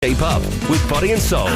Shape Up with Body and Soul.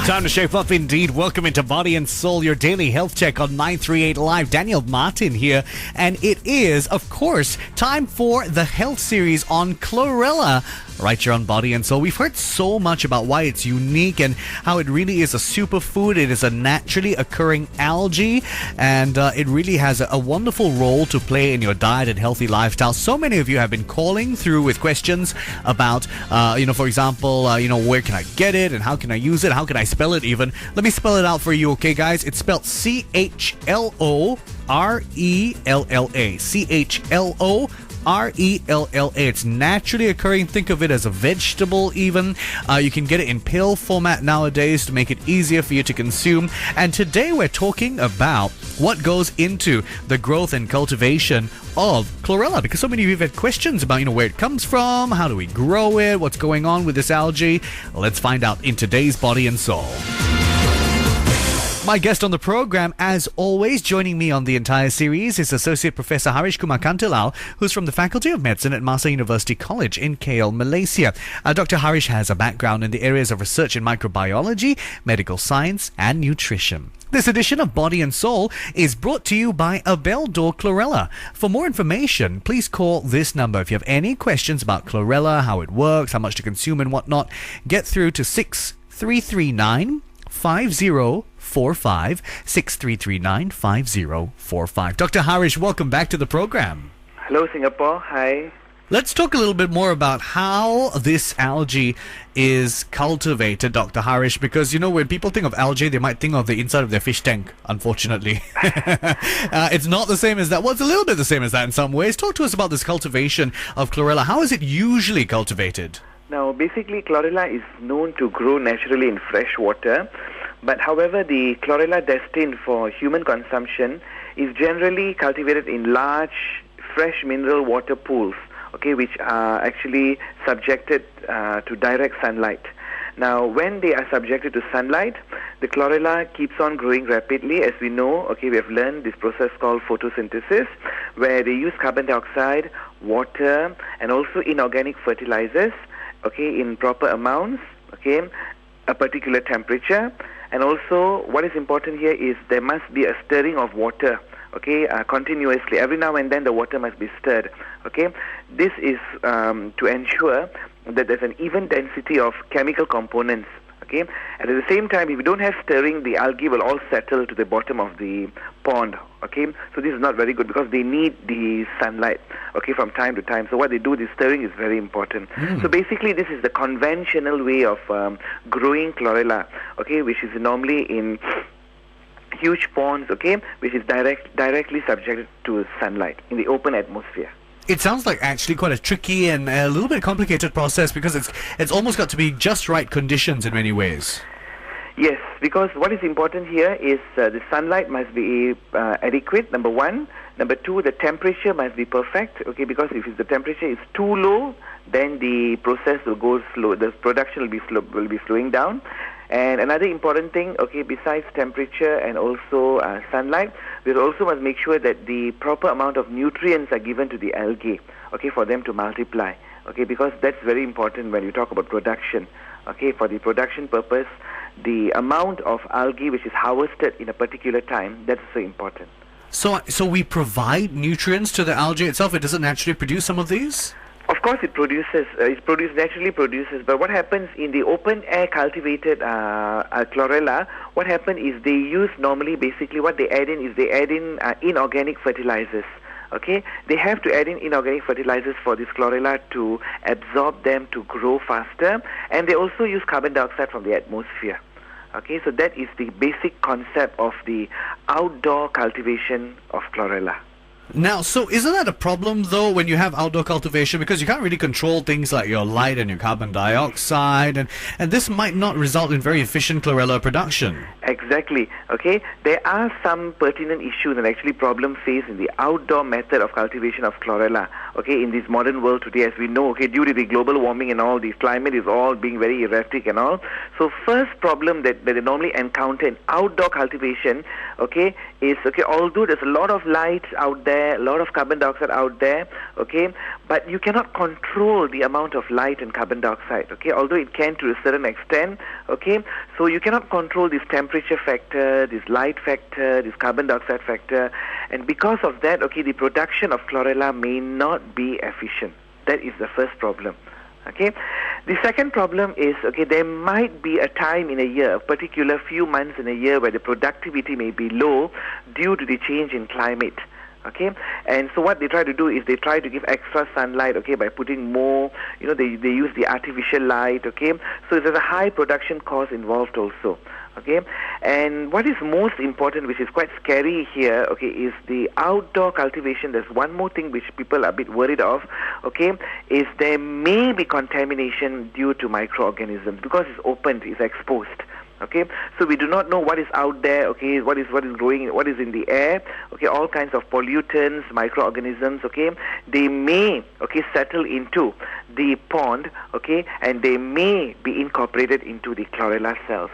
Time to shape up indeed. Welcome into Body and Soul, your daily health check on 938 Live. Daniel Martin here. And it is, of course, time for the health series on chlorella. Right here on Body and Soul. We've heard so much about why it's unique and how it really is a superfood. It is a naturally occurring algae, and it really has a wonderful role to play in your diet and healthy lifestyle. So many of you have been calling through with questions about, for example, where can I get it and how can I use it? How can I spell it even? Let me spell it out for you, okay, guys? It's spelled CHLORELLA. CHLORELLA. It's naturally occurring. Think of it as a vegetable even. You can get it in pill format nowadays to make it easier for you to consume. And today we're talking about what goes into the growth and cultivation of chlorella, because so many of you have had questions about, where it comes from, how do we grow it, what's going on with this algae. Let's find out in today's Body and Soul. My guest on the program, as always, joining me on the entire series is Associate Professor Haresh Kumar, who's from the Faculty of Medicine at Masa University College in KL, Malaysia. Dr. Haresh has a background in the areas of research in microbiology, medical science, and nutrition. This edition of Body and Soul is brought to you by abeilledor Chlorella. For more information, please call this number. If you have any questions about chlorella, how it works, how much to consume and whatnot, get through to 6339 5045 6339 5045. Dr. Haresh, welcome back to the program. Hello, Singapore. Hi. Let's talk a little bit more about how this algae is cultivated, Dr. Haresh, because, when people think of algae, they might think of the inside of their fish tank, unfortunately. It's not the same as that. Well, it's a little bit the same as that in some ways. Talk to us about this cultivation of chlorella. How is it usually cultivated? Now, basically, chlorella is known to grow naturally in fresh water, but however, the chlorella destined for human consumption is generally cultivated in large, fresh mineral water pools, which are actually subjected to direct sunlight. Now, when they are subjected to sunlight, the chlorella keeps on growing rapidly. As we know, we have learned this process called photosynthesis, where they use carbon dioxide, water, and also inorganic fertilizers, in proper amounts, a particular temperature. And also, what is important here is there must be a stirring of water, continuously. Every now and then the water must be stirred, This is to ensure that there's an even density of chemical components, And at the same time, if you don't have stirring, the algae will all settle to the bottom of the pond, So this is not very good because they need the sunlight, from time to time. So what they do, the stirring is very important. So basically, this is the conventional way of growing chlorella, which is normally in huge ponds, which is directly subjected to sunlight in the open atmosphere. It sounds like actually quite a tricky and a little bit complicated process because it's almost got to be just right conditions in many ways. Yes, because what is important here is the sunlight must be adequate, number one. Number two, the temperature must be perfect, because if the temperature is too low, then the process will go slow. The production will be slowing down. And another important thing, besides temperature and also sunlight, we also must make sure that the proper amount of nutrients are given to the algae, for them to multiply, because that's very important when you talk about production, for the production purpose, the amount of algae which is harvested in a particular time, that's so important. So we provide nutrients to the algae itself. It doesn't naturally produce some of these? Of course, naturally produces. But what happens in the open air cultivated chlorella? What happens is they use normally, basically, what they add in inorganic fertilizers. They have to add in inorganic fertilizers for this chlorella to absorb them to grow faster, and they also use carbon dioxide from the atmosphere. So that is the basic concept of the outdoor cultivation of chlorella. Now, so isn't that a problem, though, when you have outdoor cultivation? Because you can't really control things like your light and your carbon dioxide, and this might not result in very efficient chlorella production. Exactly. There are some pertinent issues and actually problem faced in the outdoor method of cultivation of chlorella. okay, in this modern world today, as we know, okay, due to the global warming and all, the climate is all being very erratic and all. So first problem that they normally encounter in outdoor cultivation, okay, is, okay, although there's a lot of light out there, a lot of carbon dioxide out there, okay, but you cannot control the amount of light and carbon dioxide, okay, although it can to a certain extent, okay, so you cannot control this temperature factor, this light factor, this carbon dioxide factor, and because of that, okay, the production of chlorella may not be efficient. That is the first problem. Okay. The second problem is, okay, there might be a time in a year, a particular few months in a year, where the productivity may be low due to the change in climate. Okay, and so what they try to do is they try to give extra sunlight, okay, by putting more, they use the artificial light, okay, so there's a high production cost involved also, okay, and what is most important, which is quite scary here, okay, is the outdoor cultivation. There's one more thing which people are a bit worried of, okay, is there may be contamination due to microorganisms because it's open, it's exposed. Okay, so we do not know what is out there, okay, what is growing, what is in the air, okay, all kinds of pollutants, microorganisms, okay, they may, okay, settle into the pond, okay, and they may be incorporated into the chlorella cells,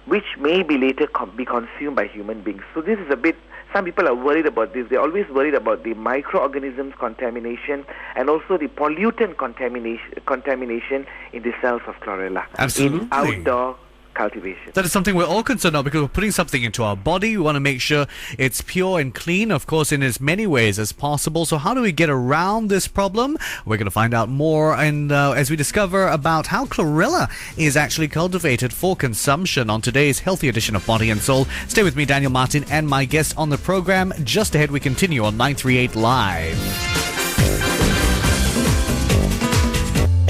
which may be later be consumed by human beings. So this is a bit, some people are worried about this. They're always worried about the microorganisms contamination and also the pollutant contamination in the cells of chlorella. Absolutely. In outdoor cultivation. That is something we're all concerned about because we're putting something into our body. We want to make sure it's pure and clean, of course, in as many ways as possible. So how do we get around this problem? We're going to find out more and as we discover about how chlorella is actually cultivated for consumption on today's healthy edition of Body and Soul. Stay with me, Daniel Martin, and my guest on the program. Just ahead, we continue on 938 Live.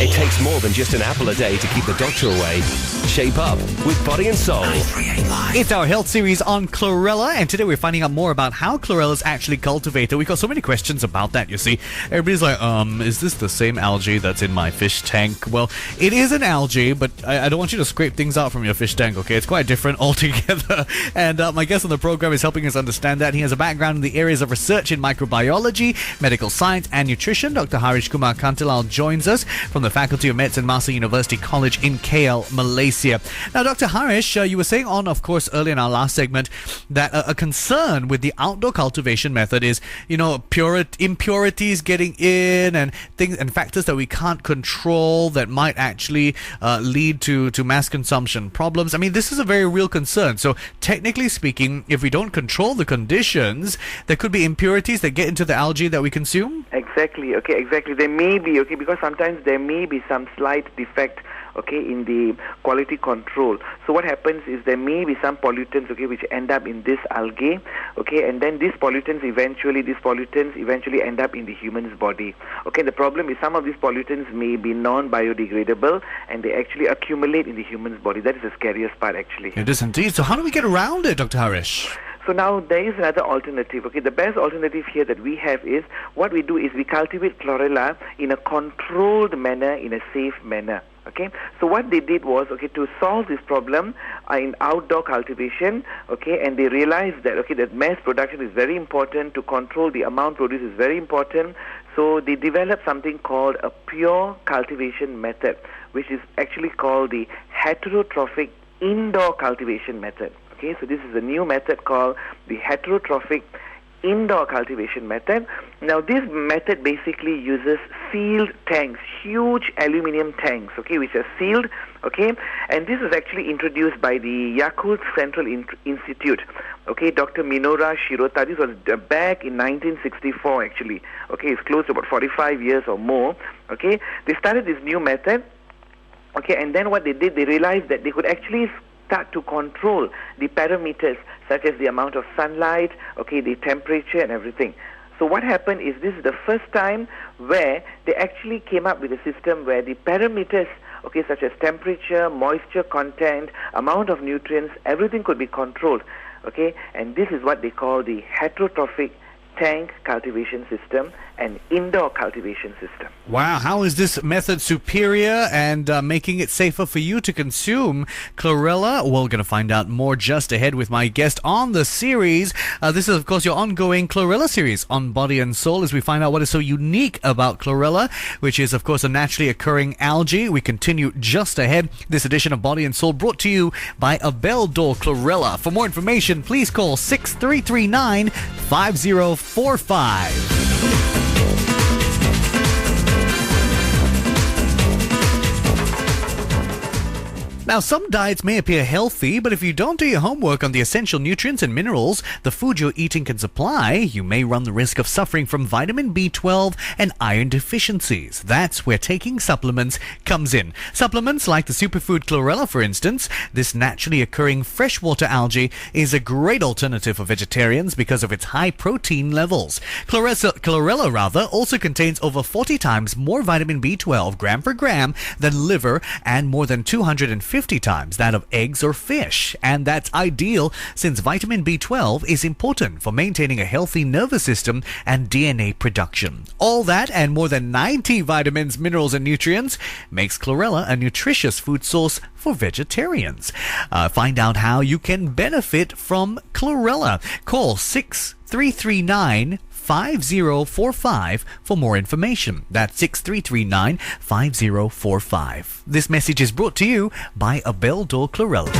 It takes more than just an apple a day to keep the doctor away. Shape up with Body and Soul. It's our health series on chlorella, and today we're finding out more about how chlorella is actually cultivated. We've got so many questions about that, you see. Everybody's like, is this the same algae that's in my fish tank? Well, it is an algae, but I don't want you to scrape things out from your fish tank, okay? It's quite different altogether. And my guest on the program is helping us understand that. He has a background in the areas of research in microbiology, medical science, and nutrition. Dr Haresh Kumar joins us from the Faculty of Medicine, Masa University College in KL, Malaysia. Now, Dr. Haresh, you were saying of course, earlier in our last segment that a concern with the outdoor cultivation method is, impurities getting in and things and factors that we can't control that might actually lead to mass consumption problems. I mean, this is a very real concern. So, technically speaking, if we don't control the conditions, there could be impurities that get into the algae that we consume? Exactly, okay, exactly. There may be, okay, because sometimes there may be some slight defect, okay, in the quality control. So what happens is there may be some pollutants, okay, which end up in this algae, okay, and then these pollutants eventually end up in the human's body. Okay, the problem is some of these pollutants may be non-biodegradable and they actually accumulate in the human's body. That is the scariest part, actually. It is indeed. So how do we get around it, Dr. Haresh? So now there is another alternative. Okay, the best alternative here that we have is what we do is we cultivate chlorella in a controlled manner, in a safe manner. Okay, so what they did was, okay, to solve this problem in outdoor cultivation, okay, and they realized that, okay, that mass production is very important, to control the amount produced is very important, so they developed something called a pure cultivation method, which is actually called the heterotrophic indoor cultivation method. Okay, so this is a new method called the heterotrophic indoor cultivation method. Now, this method basically uses sealed tanks, huge aluminium tanks, okay, which are sealed, okay, and this was actually introduced by the Yakult Central Institute, okay, Dr. Minora Shirota. This was back in 1964, actually, okay, it's close to about 45 years or more, okay. They started this new method, okay, and then what they did, they realized that they could actually start to control the parameters such as the amount of sunlight, okay, the temperature and everything. So what happened is this is the first time where they actually came up with a system where the parameters, okay, such as temperature, moisture content, amount of nutrients, everything could be controlled, okay, and this is what they call the heterotrophic tank cultivation system and indoor cultivation system. Wow, how is this method superior and making it safer for you to consume chlorella? Well, we're going to find out more just ahead with my guest on the series. This is, of course, your ongoing chlorella series on Body and Soul as we find out what is so unique about chlorella, which is, of course, a naturally occurring algae. We continue just ahead. This edition of Body and Soul brought to you by abeilledor Chlorella. For more information, please call 6339 5045. Now, some diets may appear healthy, but if you don't do your homework on the essential nutrients and minerals the food you're eating can supply, you may run the risk of suffering from vitamin B12 and iron deficiencies. That's where taking supplements comes in. Supplements like the superfood chlorella, for instance, this naturally occurring freshwater algae, is a great alternative for vegetarians because of its high protein levels. Chlorella also contains over 40 times more vitamin B12 gram for gram than liver and more than 250 times that of eggs or fish. And that's ideal since vitamin B12 is important for maintaining a healthy nervous system and DNA production. All that and more than 90 vitamins, minerals, and nutrients makes chlorella a nutritious food source for vegetarians. Find out how you can benefit from chlorella. Call 6339 5045 for more information. That's 6339 5045. This message is brought to you by abeilledor Chlorella.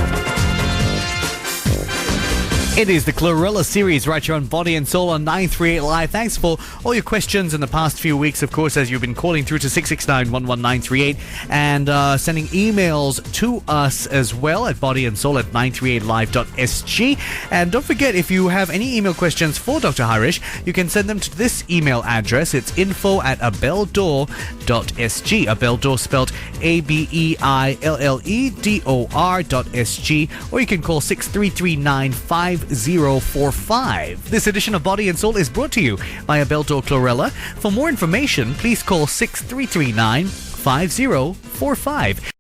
It is the Chlorella series right here on Body and Soul on 938 Live. Thanks for all your questions in the past few weeks, of course, as you've been calling through to 669-11938 and sending emails to us as well at bodyandsoul@938live.sg. And don't forget, if you have any email questions for Dr. Haresh, you can send them to this email address. It's info@abeilledor.sg. Abeilledor spelled ABEILLEDOR.sg. Or you can call 6339 5045. This edition of Body and Soul is brought to you by abeilledor Chlorella. For more information, please call 6339 5045.